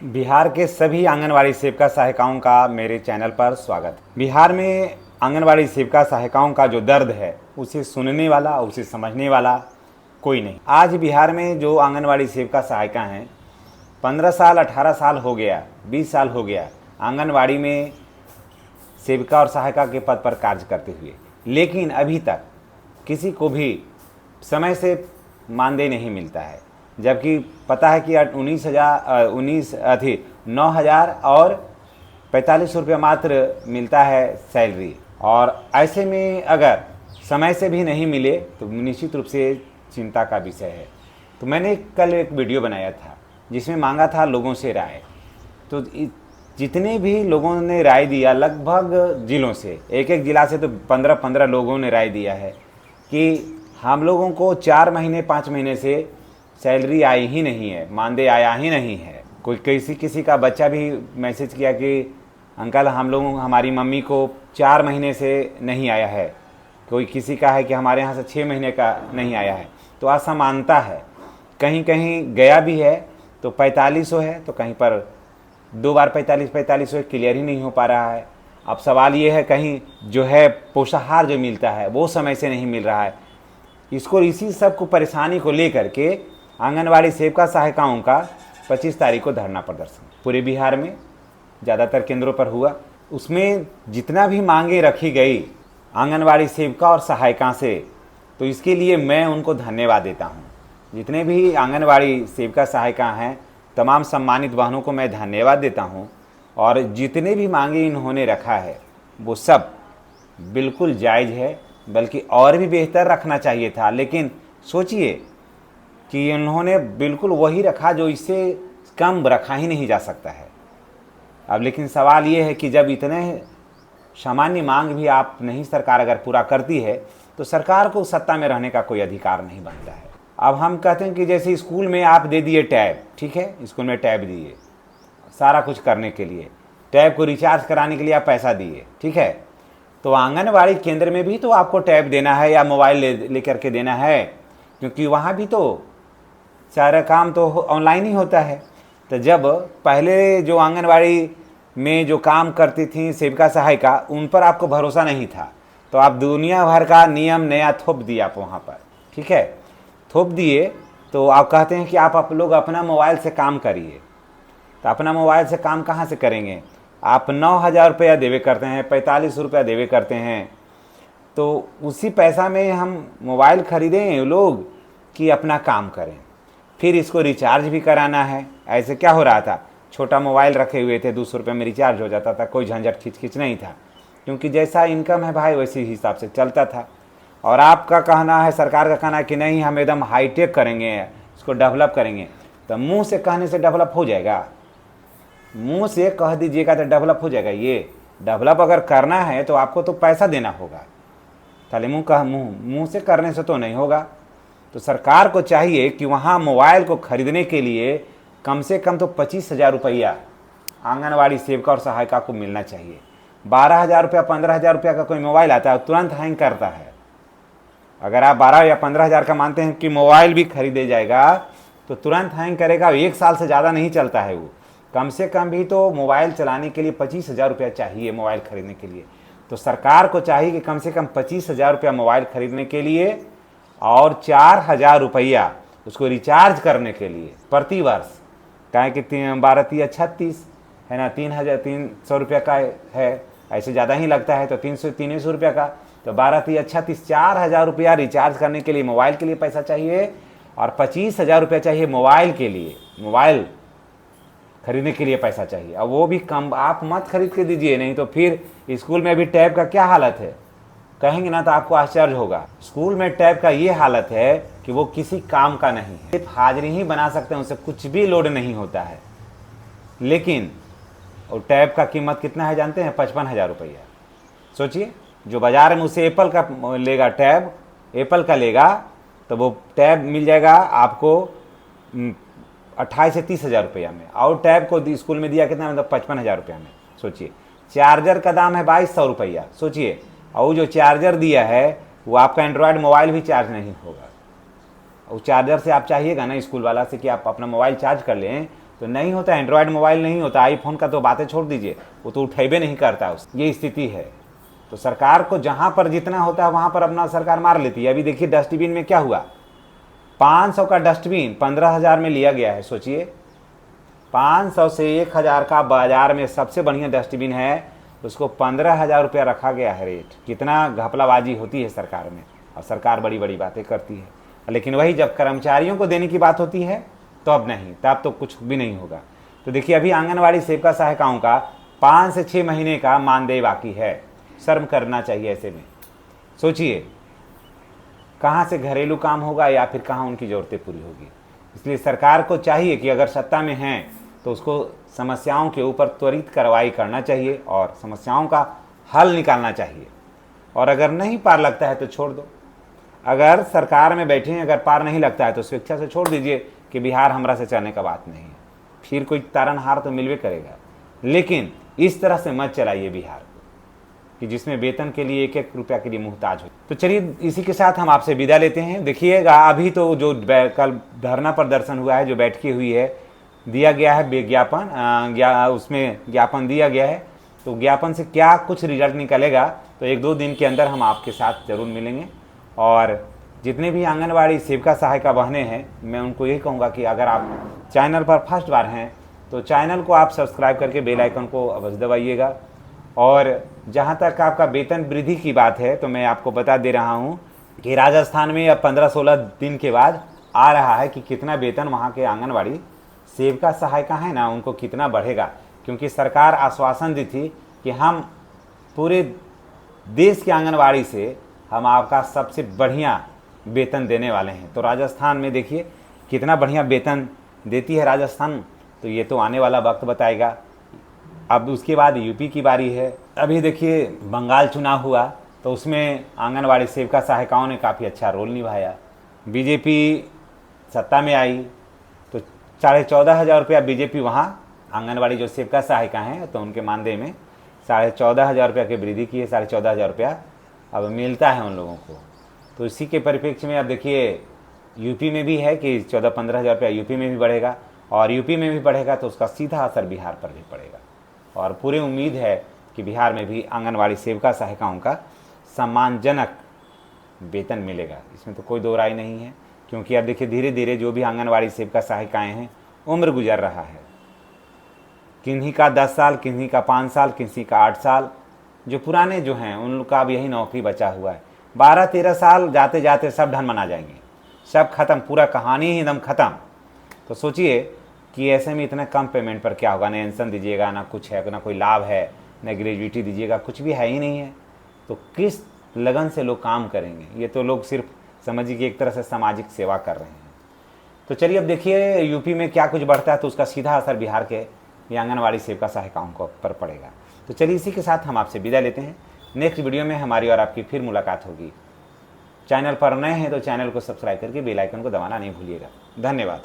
बिहार के सभी आंगनवाड़ी सेविका सहायिकाओं का मेरे चैनल पर स्वागत। बिहार में आंगनवाड़ी सेविका सहायिकाओं का जो दर्द है उसे सुनने वाला, उसे समझने वाला कोई नहीं। आज बिहार में जो आंगनवाड़ी सेविका सहायिका हैं, 15 साल 18 साल हो गया, 20 साल हो गया आंगनवाड़ी में सेविका और सहायिका के पद पर कार्य करते हुए, लेकिन अभी तक किसी को भी समय से मानदेय नहीं मिलता है। जबकि पता है कि 9,000 और 45 रुपये मात्र मिलता है सैलरी। और ऐसे में अगर समय से भी नहीं मिले तो निश्चित रूप से चिंता का विषय है। तो मैंने कल एक वीडियो बनाया था जिसमें मांगा था लोगों से राय। तो जितने भी लोगों ने राय दिया, लगभग जिलों से, एक एक ज़िला से तो 15-15 लोगों ने राय दिया है कि हम लोगों को 4 महीने 5 महीने से सैलरी आई ही नहीं है, मानदेय आया ही नहीं है। कोई किसी का बच्चा भी मैसेज किया कि अंकल हमारी मम्मी को 4 महीने से नहीं आया है। कोई किसी का है कि हमारे यहाँ से 6 महीने का नहीं आया है। तो असमानता है, कहीं कहीं गया भी है तो 4500 है, तो कहीं पर 2 बार 4500 क्लियर ही नहीं हो पा रहा है। अब सवाल ये है, कहीं जो है पोषाहार जो मिलता है वो समय से नहीं मिल रहा है। इसी सब को परेशानी को लेकर के आंगनवाड़ी सेविका सहायिकाओं का 25 तारीख को धरना प्रदर्शन पूरे बिहार में ज़्यादातर केंद्रों पर हुआ। उसमें जितना भी मांगे रखी गई आंगनवाड़ी सेविका और सहायिका से, तो इसके लिए मैं उनको धन्यवाद देता हूं। जितने भी आंगनवाड़ी सेविका सहायिका हैं, तमाम सम्मानित बहनों को मैं धन्यवाद देता हूं। और जितने भी मांगे इन्होंने रखा है वो सब बिल्कुल जायज़ है, बल्कि और भी बेहतर रखना चाहिए था। लेकिन सोचिए कि इन्होंने बिल्कुल वही रखा जो इससे कम रखा ही नहीं जा सकता है। अब लेकिन सवाल ये है कि जब इतने सामान्य मांग भी आप नहीं सरकार अगर पूरा करती है तो सरकार को सत्ता में रहने का कोई अधिकार नहीं बनता है। अब हम कहते हैं कि जैसे स्कूल में आप दे दिए टैब, ठीक है, स्कूल में टैब दिए सारा कुछ करने के लिए, टैब को रिचार्ज कराने के लिए आप पैसा दिए, ठीक है, तो आंगनवाड़ी केंद्र में भी तो आपको टैब देना है या मोबाइल लेकर के देना है, क्योंकि वहाँ भी तो सारा काम तो ऑनलाइन ही होता है। तो जब पहले जो आंगनवाड़ी में जो काम करती थी सेविका सहायिका, उन पर आपको भरोसा नहीं था, तो आप दुनिया भर का नियम नया थोप दिया आप वहाँ पर, ठीक है, थोप दिए। तो आप कहते हैं कि आप लोग अपना मोबाइल से काम करिए। तो अपना मोबाइल से काम कहाँ से करेंगे? आप 9,000 रुपया देवे करते हैं, 45 रुपया देवे करते हैं, तो उसी पैसा में हम मोबाइल खरीदें लोग कि अपना काम करें? फिर इसको रिचार्ज भी कराना है। ऐसे क्या हो रहा था, छोटा मोबाइल रखे हुए थे, 200 रुपये में रिचार्ज हो जाता था, कोई झंझट खिच नहीं था, क्योंकि जैसा इनकम है भाई वैसे हिसाब से चलता था। और आपका कहना है, सरकार का कहना है कि नहीं हम एकदम हाईटेक करेंगे, इसको डेवलप करेंगे। तो मुंह से कहने से डेवलप हो जाएगा? मुंह से कह दीजिएगा तो डेवलप हो जाएगा? ये डेवलप अगर करना है तो आपको तो पैसा देना होगा, खाली मुंह से करने से तो नहीं होगा। तो सरकार को चाहिए कि वहाँ मोबाइल को खरीदने के लिए कम से कम तो 25,000 रुपया आंगनवाड़ी सेविका और सहायिका को मिलना चाहिए। 12,000 रुपया 15,000 रुपया का कोई मोबाइल आता है तुरंत हैंग करता है। अगर आप 12 या 15,000 का मानते हैं कि मोबाइल भी खरीदे जाएगा तो तुरंत हैंग करेगा, 1 साल से ज़्यादा नहीं चलता है वो। कम से कम भी तो मोबाइल चलाने के लिए 25,000 रुपया चाहिए, मोबाइल खरीदने के लिए। तो सरकार को चाहिए कि कम से कम 25,000 रुपया मोबाइल खरीदने के लिए और 4,000 रुपया उसको रिचार्ज करने के लिए प्रति वर्ष, कहें कि 12×3=36 है ना, 3,300 रुपया का है, ऐसे ज़्यादा ही लगता है तो 300 रुपया का, तो 12×3=36, 4,000 रुपया रिचार्ज करने के लिए मोबाइल के लिए पैसा चाहिए और 25,000 रुपया चाहिए मोबाइल के लिए, मोबाइल खरीदने के लिए पैसा चाहिए। और वो भी कम आप मत खरीद के दीजिए, नहीं तो फिर स्कूल में भी टैब का क्या हालत है कहेंगे ना तो आपको आश्चर्य होगा। स्कूल में टैब का ये हालत है कि वो किसी काम का नहीं है, सिर्फ हाजिरी ही बना सकते हैं, उससे कुछ भी लोड नहीं होता है। लेकिन और टैब का कीमत कितना है जानते हैं? 55,000 रुपया। सोचिए, जो बाजार में उसे एप्पल का लेगा, टैब एप्पल का लेगा तो वो टैब मिल जाएगा आपको 28 से 30,000 रुपया में, और टैब को स्कूल में दिया कितना, मतलब 55,000 रुपया में। सोचिए, चार्जर का दाम है 2,200 रुपया, सोचिए, और जो चार्जर दिया है वो आपका एंड्रॉयड मोबाइल भी चार्ज नहीं होगा। और चार्जर से आप चाहिएगा ना स्कूल वाला से कि आप अपना मोबाइल चार्ज कर लें, तो नहीं होता, एंड्रॉयड मोबाइल नहीं होता, आईफोन का तो बातें छोड़ दीजिए, वो तो उठेबे नहीं करता। ये स्थिति है। तो सरकार को जहाँ पर जितना होता है वहाँ पर अपना सरकार मार लेती है। अभी देखिए डस्टबिन में क्या हुआ, 500 का डस्टबिन 15,000 में लिया गया है। सोचिए 500 से 1,000 का बाजार में सबसे बढ़िया डस्टबिन है, उसको 15,000 रुपया रखा गया है रेट। कितना घपलाबाजी होती है सरकार में, और सरकार बड़ी बड़ी बातें करती है। लेकिन वही जब कर्मचारियों को देने की बात होती है तो अब नहीं, तब तो कुछ भी नहीं होगा। तो देखिए अभी आंगनवाड़ी सेविका सहायिकाओं का 5 से 6 महीने का मानदेय बाकी है। शर्म करना चाहिए ऐसे में। सोचिए कहाँ से घरेलू काम होगा या फिर कहाँ उनकी ज़रूरतें पूरी होगी। इसलिए सरकार को चाहिए कि अगर सत्ता में हैं तो उसको समस्याओं के ऊपर त्वरित कार्रवाई करना चाहिए और समस्याओं का हल निकालना चाहिए। और अगर नहीं पार लगता है तो छोड़ दो। अगर सरकार में बैठे हैं, अगर पार नहीं लगता है तो स्वेच्छा से छोड़ दीजिए कि बिहार हमरा से चलने का बात नहीं है। फिर कोई तारनहार तो मिलवे करेगा, लेकिन इस तरह से मत चलाइए बिहार को कि जिसमें वेतन के लिए 1-1 रुपया के लिए मुहताज हो। तो चलिए इसी के साथ हम आपसे विदा लेते हैं। देखिएगा अभी तो जो कल धरना प्रदर्शन हुआ है, जो बैठकी हुई है, दिया गया है विज्ञापन, उसमें ज्ञापन दिया गया है। तो ज्ञापन से क्या कुछ रिजल्ट निकलेगा तो 1-2 दिन के अंदर हम आपके साथ जरूर मिलेंगे। और जितने भी आंगनवाड़ी सेविका सहायिका बहनें हैं, मैं उनको यही कहूँगा कि अगर आप चैनल पर फर्स्ट बार हैं तो चैनल को आप सब्सक्राइब करके बेल आइकन को अवश्य दबाइएगा। और जहाँ तक आपका वेतन वृद्धि की बात है तो मैं आपको बता दे रहा हूँ कि राजस्थान में अब 15-16 दिन के बाद आ रहा है कि कितना वेतन वहाँ के आंगनवाड़ी सेविका सहायिका है ना उनको कितना बढ़ेगा। क्योंकि सरकार आश्वासन दी थी कि हम पूरे देश की आंगनवाड़ी से हम आपका सबसे बढ़िया वेतन देने वाले हैं। तो राजस्थान में देखिए कितना बढ़िया वेतन देती है राजस्थान, तो ये तो आने वाला वक्त बताएगा। अब उसके बाद यूपी की बारी है। अभी देखिए बंगाल चुनाव हुआ तो उसमें आंगनवाड़ी सेविका सहायिकाओं ने काफ़ी अच्छा रोल निभाया। बीजेपी सत्ता में आई तो 14,500 रुपया बीजेपी वहाँ आंगनवाड़ी जो सेविका सहायिका हैं तो उनके मानदेय में 14,500 रुपया की वृद्धि की है। 14,500 रुपया अब मिलता है उन लोगों को। तो इसी के परिप्रेक्ष्य में अब देखिए यूपी में भी है कि 14-15 हज़ार रुपया यूपी में भी बढ़ेगा, और यूपी में भी बढ़ेगा तो उसका सीधा असर बिहार पर भी पड़ेगा। और पूरी उम्मीद है कि बिहार में भी आंगनवाड़ी सेविका सहायिकाओं का सम्मानजनक वेतन मिलेगा, इसमें तो कोई दो राय नहीं है। क्योंकि अब देखिए धीरे धीरे जो भी आंगनवाड़ी सेविका सहायिकाएँ हैं उम्र गुजर रहा है, किन्हीं का 10 साल, किन्हीं का 5 साल, किसी का 8 साल। जो पुराने जो हैं उनका अब यही नौकरी बचा हुआ है। 12-13 साल जाते जाते सब ढन मना जाएंगे, सब खत्म, पूरा कहानी ही एकदम ख़त्म। तो सोचिए कि ऐसे में इतना कम पेमेंट पर क्या होगा। ना पेंशन दीजिएगा, ना कुछ है, ना कोई लाभ है, ना ग्रेजुएटी दीजिएगा, कुछ भी है ही नहीं है। तो किस लगन से लोग काम करेंगे। ये तो लोग सिर्फ समझिए कि एक तरह से सामाजिक सेवा कर रहे हैं। तो चलिए अब देखिए यूपी में क्या कुछ बढ़ता है तो उसका सीधा असर बिहार के आंगनवाड़ी सेविका सहायिकाओं को पर पड़ेगा। तो चलिए इसी के साथ हम आपसे विदा लेते हैं। नेक्स्ट वीडियो में हमारी और आपकी फिर मुलाकात होगी। चैनल पर नए हैं तो चैनल को सब्सक्राइब करके बेल आइकन को दबाना नहीं भूलिएगा। धन्यवाद।